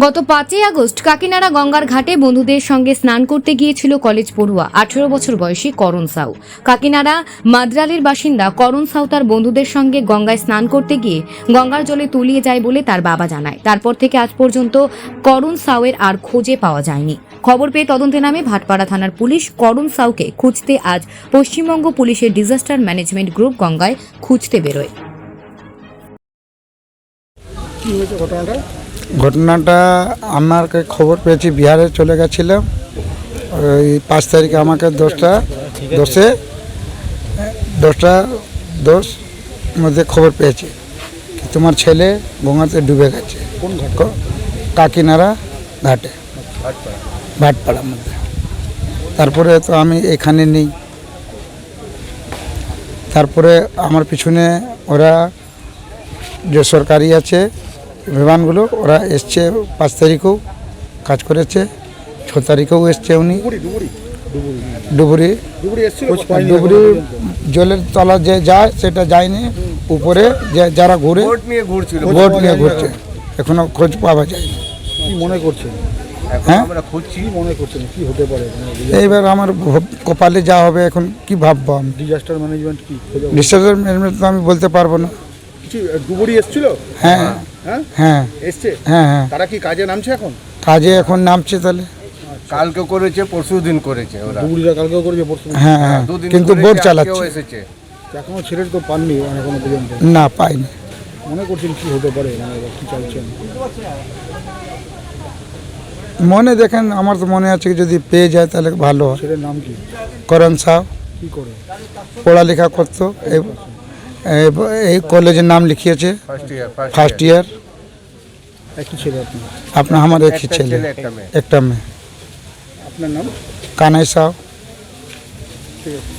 গত 5ই আগস্ট কাকিনাড়া গঙ্গার ঘাটে বন্ধুদের সঙ্গে স্নান করতে গিয়েছিল কলেজ পড়ুয়া 18 বছর বয়সী করণ সাউ। কাকিনাড়া মাদ্রালির বাসিন্দা করণ সাউ তার বন্ধুদের সঙ্গে গঙ্গায় স্নান করতে গিয়ে গঙ্গার জলে তলিয়ে যায় বলে তার বাবা জানায়। তারপর থেকে আজ পর্যন্ত করণ সাউয়ের আর খোঁজে পাওয়া যায়নি। খবর পেয়ে তদন্তে নামে ভাটপাড়া থানার পুলিশ করণ সাউকে খুঁজতে আজ পশ্চিমবঙ্গ পুলিশের ডিজাস্টার ম্যানেজমেন্ট গ্রুপ গঙ্গায় খুঁজতে বেরোয়। কি হয়েছে ঘটনাটা? ঘটনাটা আমাকে খবর পেয়েছি, বিহারে চলে গেছিলাম ওই 5 তারিখে। আমাকে 10 মধ্যে খবর পেয়েছি কি তোমার ছেলে গঙ্গাতে ডুবে গেছে। কোন ঘটনা? কাকিনাড়া ঘাটে, ভাটপাড়ার মধ্যে। তারপরে তো আমি এখানে নেই। তারপরে আমার পিছনে ওরা যে সরকারি আছে বিমানগুলো, ওরা এসছে 5 তারিখেও কাজ করেছে, 6 তারিখেও এসছে উনি। ডুবুরি ডুবুরি জলের তলা যে যায় সেটা যায়নি, উপরে যে যারা ঘুরে বোট নিয়ে ঘুরছে, এখনো খোঁজ পাওয়া যায়নি। কি মনে করছেন? হ্যাঁ, কি মনে করছেন কি হতে পারে? এইবার আমার কপালে যা হবে এখন কি ভাববো আমি। ডিজাস্টার ম্যানেজমেন্ট কি খোঁজা? ডিসাস্টার ম্যানেজমেন্ট তো আমি বলতে পারবো না। কিছু ডুবুরি এসেছিল? হ্যাঁ হ্যাঁ হ্যাঁ এসছে। হ্যাঁ হ্যাঁ, তারা কি কাজে নামছে এখন? কাজে এখন নামছে। তাহলে কালকে করেছে, পরশু দিন করেছে ওরা। ডুবুরিরা কালকেও করেছে, পরশু? হ্যাঁ হ্যাঁ, দুদিন কিন্তু করেছে, বোট আজকেও চালাচ্ছে এসেছে। এখনো ছেলে তো পাননি এখনো পর্যন্ত। না, পাইনি। মনে করছেন কি হতে পারে, কি চাইছেন? মনে দেখেন, আমার তো মনে আছে যদি পেয়ে যায় তাহলে ভালো হয়। ছেলের নাম কি? করণ সাউ কি করে? পড়ালেখা করতো, এই কলেজের নাম লিখিয়েছে ফার্স্ট ইয়ার। একই ছেলে আপনার আমার একই ছেলে, একটা মেয়ে। একটা মেয়ে। আপনার নাম? কানাই সাউ। ঠিক আছে।